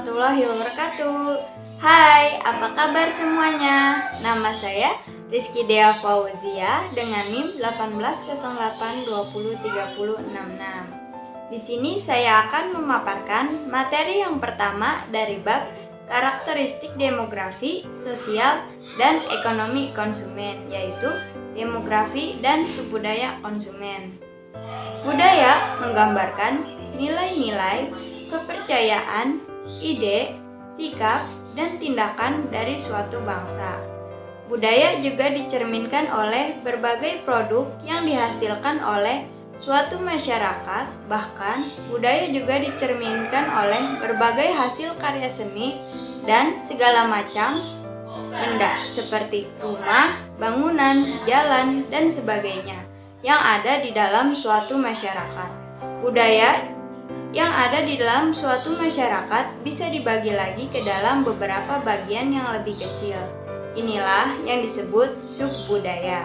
warahmatullahi wabarakatuh. Hai, apa kabar semuanya? Nama saya Rizky Dea Fauzia dengan NIM 1808203066. Di sini saya akan memaparkan materi yang pertama dari bab karakteristik demografi, sosial, dan ekonomi konsumen, yaitu demografi dan subbudaya konsumen. Budaya menggambarkan nilai-nilai, kepercayaan, ide, sikap, dan tindakan dari suatu bangsa. Budaya juga dicerminkan oleh berbagai produk yang dihasilkan oleh suatu masyarakat, bahkan budaya juga dicerminkan oleh berbagai hasil karya seni dan segala macam benda seperti rumah, bangunan, jalan, dan sebagainya yang ada di dalam suatu masyarakat. Budaya yang ada di dalam suatu masyarakat bisa dibagi lagi ke dalam beberapa bagian yang lebih kecil. Inilah yang disebut subbudaya.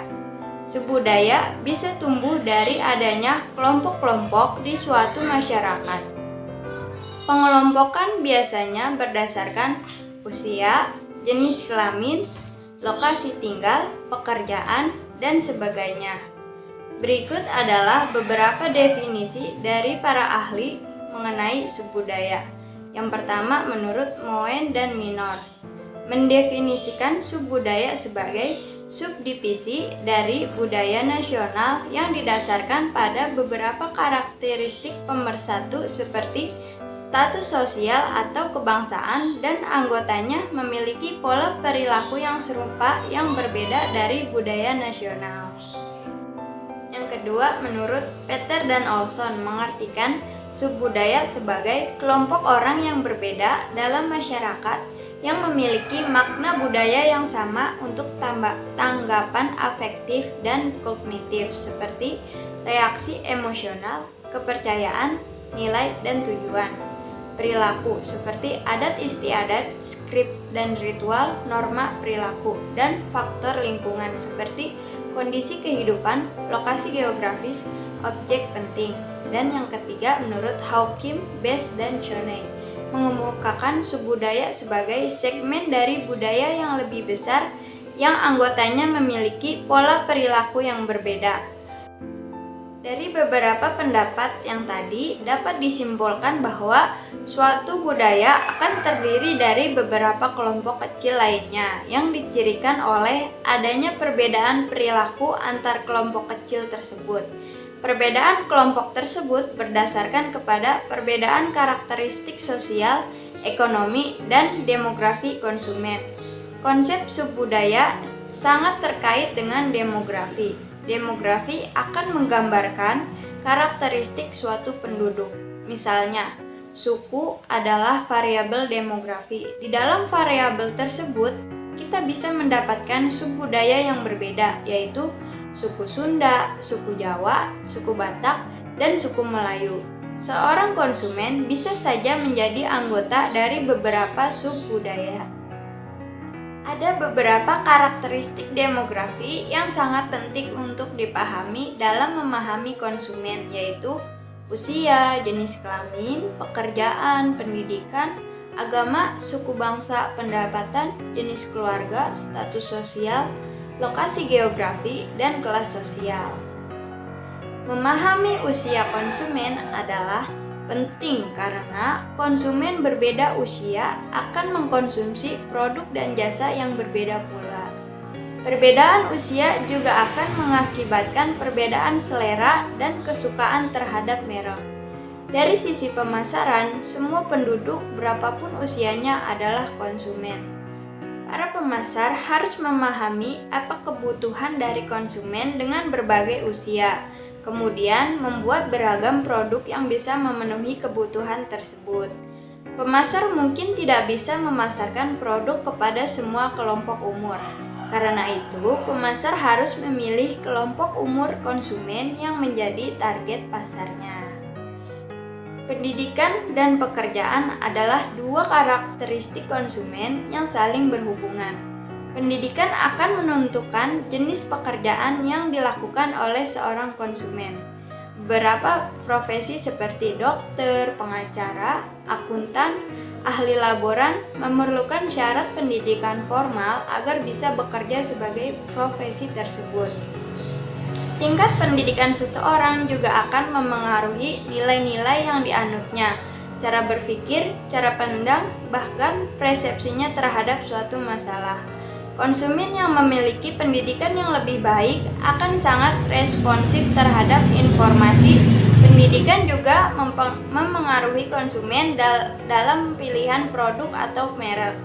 Subbudaya bisa tumbuh dari adanya kelompok-kelompok di suatu masyarakat. Pengelompokan biasanya berdasarkan usia, jenis kelamin, lokasi tinggal, pekerjaan, dan sebagainya. Berikut adalah beberapa definisi dari para ahli mengenai subbudaya. Yang pertama, menurut Moen dan Minor, mendefinisikan subbudaya sebagai subdivisi dari budaya nasional yang didasarkan pada beberapa karakteristik pemersatu seperti status sosial atau kebangsaan dan anggotanya memiliki pola perilaku yang serupa yang berbeda dari budaya nasional. Yang kedua, menurut Peter dan Olson, mengartikan subbudaya sebagai kelompok orang yang berbeda dalam masyarakat yang memiliki makna budaya yang sama untuk tanggapan afektif dan kognitif seperti reaksi emosional, kepercayaan, nilai, dan tujuan. Perilaku seperti adat istiadat, skrip dan ritual, norma perilaku, dan faktor lingkungan seperti kondisi kehidupan, lokasi geografis, objek penting. Dan yang ketiga, menurut Hawkim, Best, dan Choney, mengemukakan subbudaya sebagai segmen dari budaya yang lebih besar yang anggotanya memiliki pola perilaku yang berbeda. Dari beberapa pendapat yang tadi dapat disimpulkan bahwa suatu budaya akan terdiri dari beberapa kelompok kecil lainnya yang dicirikan oleh adanya perbedaan perilaku antar kelompok kecil tersebut. Perbedaan kelompok tersebut berdasarkan kepada perbedaan karakteristik sosial, ekonomi, dan demografi konsumen. Konsep subbudaya sangat terkait dengan demografi. Demografi akan menggambarkan karakteristik suatu penduduk. Misalnya, suku adalah variabel demografi. Di dalam variabel tersebut, kita bisa mendapatkan subbudaya yang berbeda, yaitu suku Sunda, suku Jawa, suku Batak, dan suku Melayu. Seorang konsumen bisa saja menjadi anggota dari beberapa subbudaya. Ada beberapa karakteristik demografi yang sangat penting untuk dipahami dalam memahami konsumen, yaitu usia, jenis kelamin, pekerjaan, pendidikan, agama, suku bangsa, pendapatan, jenis keluarga, status sosial, lokasi geografi, dan kelas sosial. Memahami usia konsumen adalah penting karena konsumen berbeda usia akan mengkonsumsi produk dan jasa yang berbeda pula. Perbedaan usia juga akan mengakibatkan perbedaan selera dan kesukaan terhadap merek. Dari sisi pemasaran, semua penduduk berapapun usianya adalah konsumen. Para pemasar harus memahami apa kebutuhan dari konsumen dengan berbagai usia, kemudian membuat beragam produk yang bisa memenuhi kebutuhan tersebut. Pemasar mungkin tidak bisa memasarkan produk kepada semua kelompok umur. Karena itu, pemasar harus memilih kelompok umur konsumen yang menjadi target pasarnya. Pendidikan dan pekerjaan adalah dua karakteristik konsumen yang saling berhubungan. Pendidikan akan menentukan jenis pekerjaan yang dilakukan oleh seorang konsumen. Beberapa profesi seperti dokter, pengacara, akuntan, ahli laboran memerlukan syarat pendidikan formal agar bisa bekerja sebagai profesi tersebut. Tingkat pendidikan seseorang juga akan memengaruhi nilai-nilai yang dianutnya, cara berpikir, cara pandang, bahkan persepsinya terhadap suatu masalah. Konsumen yang memiliki pendidikan yang lebih baik akan sangat responsif terhadap informasi. Pendidikan juga memengaruhi konsumen dalam pilihan produk atau merek.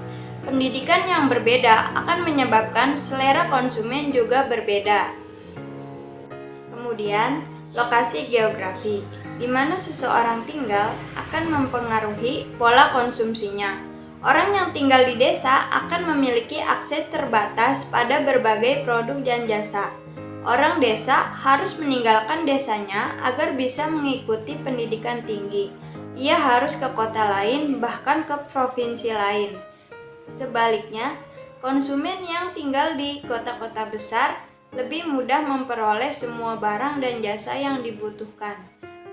Pendidikan yang berbeda akan menyebabkan selera konsumen juga berbeda. Kemudian, lokasi geografi, di mana seseorang tinggal akan mempengaruhi pola konsumsinya. Orang yang tinggal di desa akan memiliki akses terbatas pada berbagai produk dan jasa. Orang desa harus meninggalkan desanya agar bisa mengikuti pendidikan tinggi. Ia harus ke kota lain, bahkan ke provinsi lain. Sebaliknya, konsumen yang tinggal di kota-kota besar lebih mudah memperoleh semua barang dan jasa yang dibutuhkan.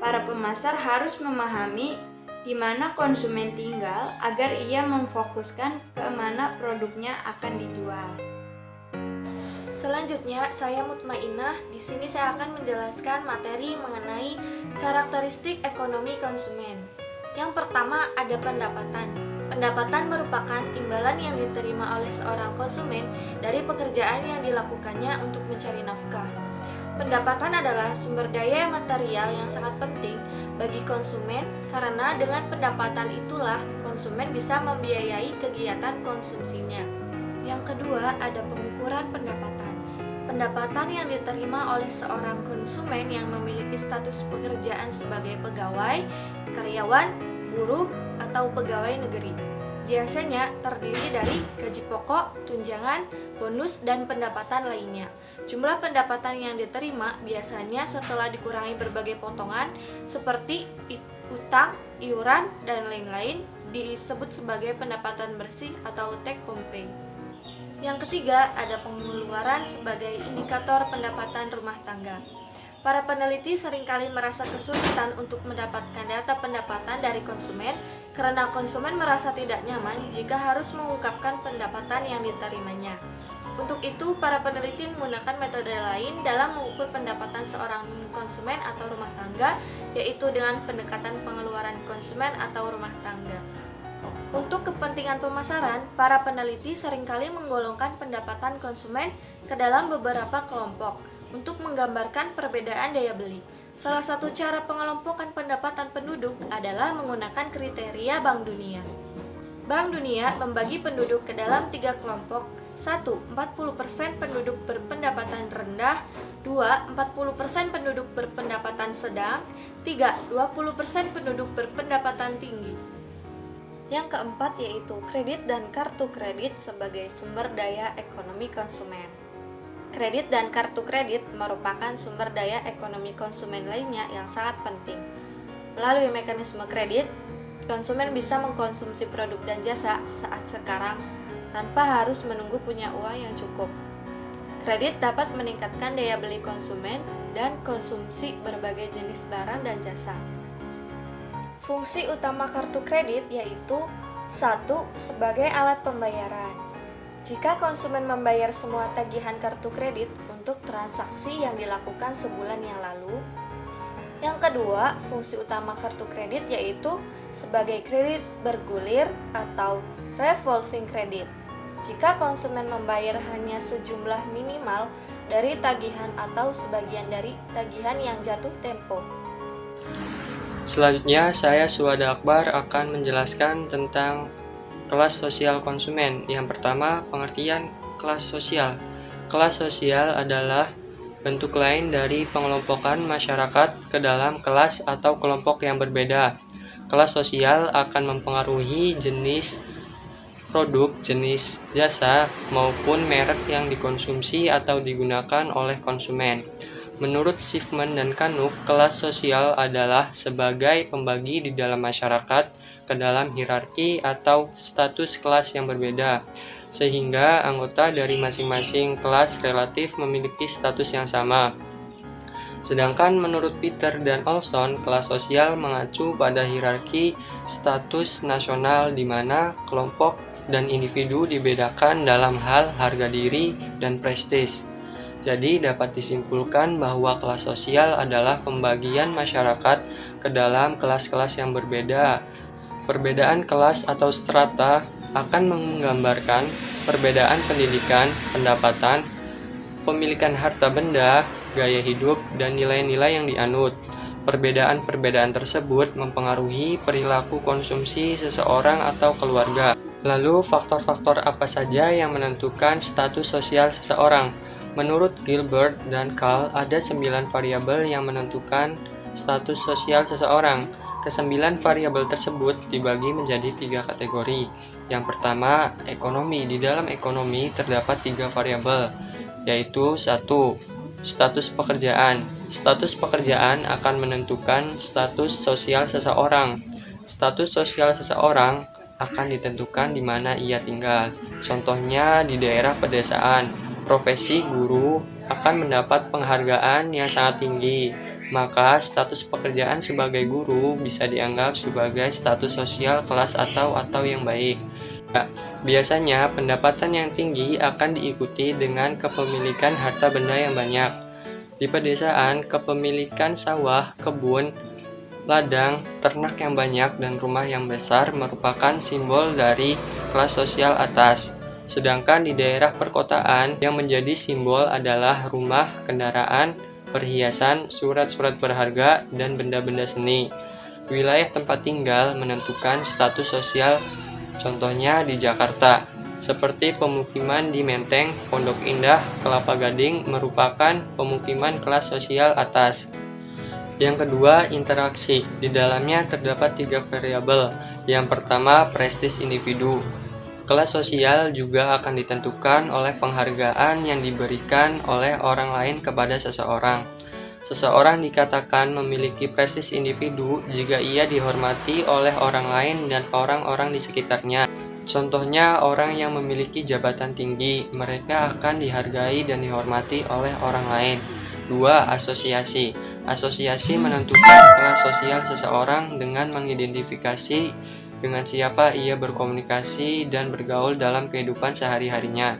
Para pemasar harus memahami di mana konsumen tinggal agar ia memfokuskan ke mana produknya akan dijual. Selanjutnya, saya Mutmainah. Di sini saya akan menjelaskan materi mengenai karakteristik ekonomi konsumen. Yang pertama ada pendapatan. Pendapatan merupakan imbalan yang diterima oleh seorang konsumen dari pekerjaan yang dilakukannya untuk mencari nafkah. Pendapatan adalah sumber daya material yang sangat penting bagi konsumen karena dengan pendapatan itulah konsumen bisa membiayai kegiatan konsumsinya. Yang kedua, ada pengukuran pendapatan. Pendapatan yang diterima oleh seorang konsumen yang memiliki status pekerjaan sebagai pegawai, karyawan, buruh, atau pegawai negeri. Biasanya terdiri dari gaji pokok, tunjangan, bonus, dan pendapatan lainnya. Jumlah pendapatan yang diterima biasanya setelah dikurangi berbagai potongan seperti utang, iuran, dan lain-lain disebut sebagai pendapatan bersih atau take home pay. Yang ketiga, ada pengeluaran sebagai indikator pendapatan rumah tangga. Para peneliti seringkali merasa kesulitan untuk mendapatkan data pendapatan dari konsumen karena konsumen merasa tidak nyaman jika harus mengungkapkan pendapatan yang diterimanya. Untuk itu, para peneliti menggunakan metode lain dalam mengukur pendapatan seorang konsumen atau rumah tangga, yaitu dengan pendekatan pengeluaran konsumen atau rumah tangga. Untuk kepentingan pemasaran, para peneliti seringkali menggolongkan pendapatan konsumen ke dalam beberapa kelompok untuk menggambarkan perbedaan daya beli. Salah satu cara pengelompokan pendapatan penduduk adalah menggunakan kriteria Bank Dunia. Bank Dunia membagi penduduk ke dalam 3 kelompok. 1. 40% penduduk berpendapatan rendah. 2. 40% penduduk berpendapatan sedang. 3. 20% penduduk berpendapatan tinggi. Yang keempat yaitu kredit dan kartu kredit sebagai sumber daya ekonomi konsumen. Kredit dan kartu kredit merupakan sumber daya ekonomi konsumen lainnya yang sangat penting. Melalui mekanisme kredit, konsumen bisa mengkonsumsi produk dan jasa saat sekarang tanpa harus menunggu punya uang yang cukup. Kredit dapat meningkatkan daya beli konsumen dan konsumsi berbagai jenis barang dan jasa. Fungsi utama kartu kredit yaitu 1. Sebagai alat pembayaran. Jika konsumen membayar semua tagihan kartu kredit untuk transaksi yang dilakukan sebulan yang lalu. Yang kedua, fungsi utama kartu kredit yaitu sebagai kredit bergulir atau revolving credit. Jika konsumen membayar hanya sejumlah minimal dari tagihan atau sebagian dari tagihan yang jatuh tempo. Selanjutnya, saya Suwada Akbar akan menjelaskan tentang kelas sosial konsumen. Yang pertama, pengertian kelas sosial. Kelas sosial adalah bentuk lain dari pengelompokan masyarakat ke dalam kelas atau kelompok yang berbeda. Kelas sosial akan mempengaruhi jenis produk, jenis jasa, maupun merek yang dikonsumsi atau digunakan oleh konsumen. Menurut Schiffman dan Kanuk, kelas sosial adalah sebagai pembagi di dalam masyarakat ke dalam hierarki atau status kelas yang berbeda, sehingga anggota dari masing-masing kelas relatif memiliki status yang sama. Sedangkan menurut Peter dan Olson, kelas sosial mengacu pada hierarki status nasional di mana kelompok dan individu dibedakan dalam hal harga diri dan prestis. Jadi dapat disimpulkan bahwa kelas sosial adalah pembagian masyarakat ke dalam kelas-kelas yang berbeda. Perbedaan kelas atau strata akan menggambarkan perbedaan pendidikan, pendapatan, pemilikan harta benda, gaya hidup, dan nilai-nilai yang dianut. Perbedaan-perbedaan tersebut mempengaruhi perilaku konsumsi seseorang atau keluarga. Lalu, faktor-faktor apa saja yang menentukan status sosial seseorang? Menurut Gilbert dan Carl, ada 9 variabel yang menentukan status sosial seseorang. Kesembilan variabel tersebut dibagi menjadi 3 kategori. Yang pertama, ekonomi. Di dalam ekonomi terdapat 3 variabel, yaitu 1. Status pekerjaan. Status pekerjaan akan menentukan status sosial seseorang. Status sosial seseorang akan ditentukan di mana ia tinggal. Contohnya di daerah pedesaan, profesi guru akan mendapat penghargaan yang sangat tinggi. Maka status pekerjaan sebagai guru bisa dianggap sebagai status sosial kelas atau yang baik. Biasanya pendapatan yang tinggi akan diikuti dengan kepemilikan harta benda yang banyak. Di pedesaan, kepemilikan sawah, kebun, ladang, ternak yang banyak, dan rumah yang besar merupakan simbol dari kelas sosial atas. Sedangkan di daerah perkotaan, yang menjadi simbol adalah rumah, kendaraan, perhiasan, surat-surat berharga, dan benda-benda seni. Wilayah tempat tinggal menentukan status sosial, contohnya di Jakarta, seperti pemukiman di Menteng, Pondok Indah, Kelapa Gading merupakan pemukiman kelas sosial atas. Yang kedua, interaksi. Di dalamnya terdapat 3 variabel. Yang pertama, prestis individu. Kelas sosial juga akan ditentukan oleh penghargaan yang diberikan oleh orang lain kepada seseorang. Seseorang dikatakan memiliki prestis individu jika ia dihormati oleh orang lain dan orang-orang di sekitarnya. Contohnya, orang yang memiliki jabatan tinggi, mereka akan dihargai dan dihormati oleh orang lain. 2. Asosiasi. Asosiasi menentukan kelas sosial seseorang dengan mengidentifikasi dengan siapa ia berkomunikasi dan bergaul dalam kehidupan sehari-harinya.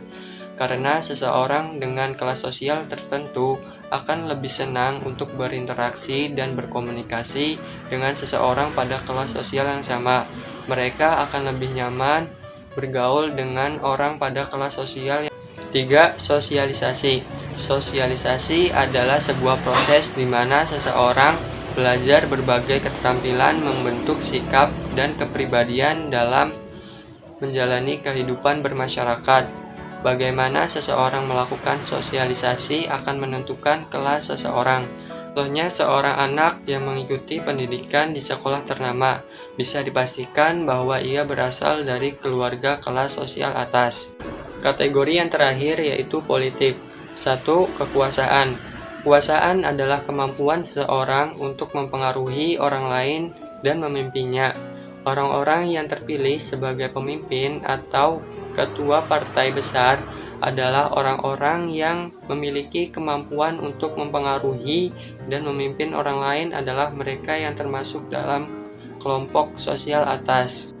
Karena seseorang dengan kelas sosial tertentu akan lebih senang untuk berinteraksi dan berkomunikasi dengan seseorang pada kelas sosial yang sama. Mereka akan lebih nyaman bergaul dengan orang pada kelas sosial. 3. Sosialisasi. Sosialisasi adalah sebuah proses di mana seseorang belajar berbagai keterampilan membentuk sikap dan kepribadian dalam menjalani kehidupan bermasyarakat. Bagaimana seseorang melakukan sosialisasi akan menentukan kelas seseorang. Contohnya, seorang anak yang mengikuti pendidikan di sekolah ternama bisa dipastikan bahwa ia berasal dari keluarga kelas sosial atas. Kategori yang terakhir yaitu politik. 1. Kekuasaan. Kekuasaan adalah kemampuan seseorang untuk mempengaruhi orang lain dan memimpinnya. Orang-orang yang terpilih sebagai pemimpin atau ketua partai besar adalah orang-orang yang memiliki kemampuan untuk mempengaruhi dan memimpin orang lain adalah mereka yang termasuk dalam kelompok sosial atas.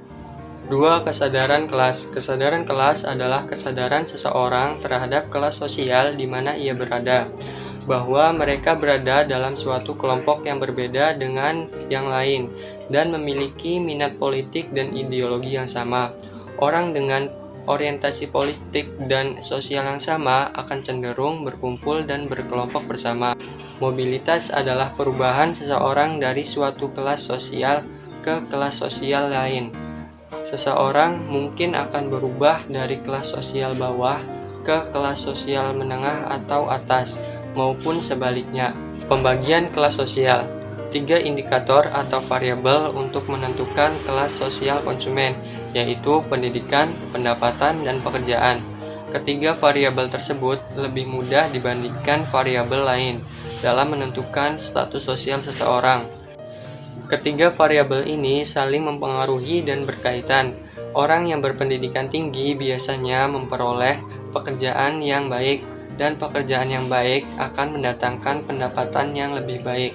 2. Kesadaran kelas. Kesadaran kelas adalah kesadaran seseorang terhadap kelas sosial di mana ia berada, bahwa mereka berada dalam suatu kelompok yang berbeda dengan yang lain dan memiliki minat politik dan ideologi yang sama. Orang dengan orientasi politik dan sosial yang sama akan cenderung berkumpul dan berkelompok bersama. Mobilitas adalah perubahan seseorang dari suatu kelas sosial ke kelas sosial lain. Seseorang mungkin akan berubah dari kelas sosial bawah ke kelas sosial menengah atau atas, maupun sebaliknya. Pembagian kelas sosial. 3 indikator atau variabel untuk menentukan kelas sosial konsumen, yaitu pendidikan, pendapatan, dan pekerjaan. Ketiga variabel tersebut lebih mudah dibandingkan variabel lain dalam menentukan status sosial seseorang. Ketiga variabel ini saling mempengaruhi dan berkaitan. Orang yang berpendidikan tinggi biasanya memperoleh pekerjaan yang baik dan pekerjaan yang baik akan mendatangkan pendapatan yang lebih baik.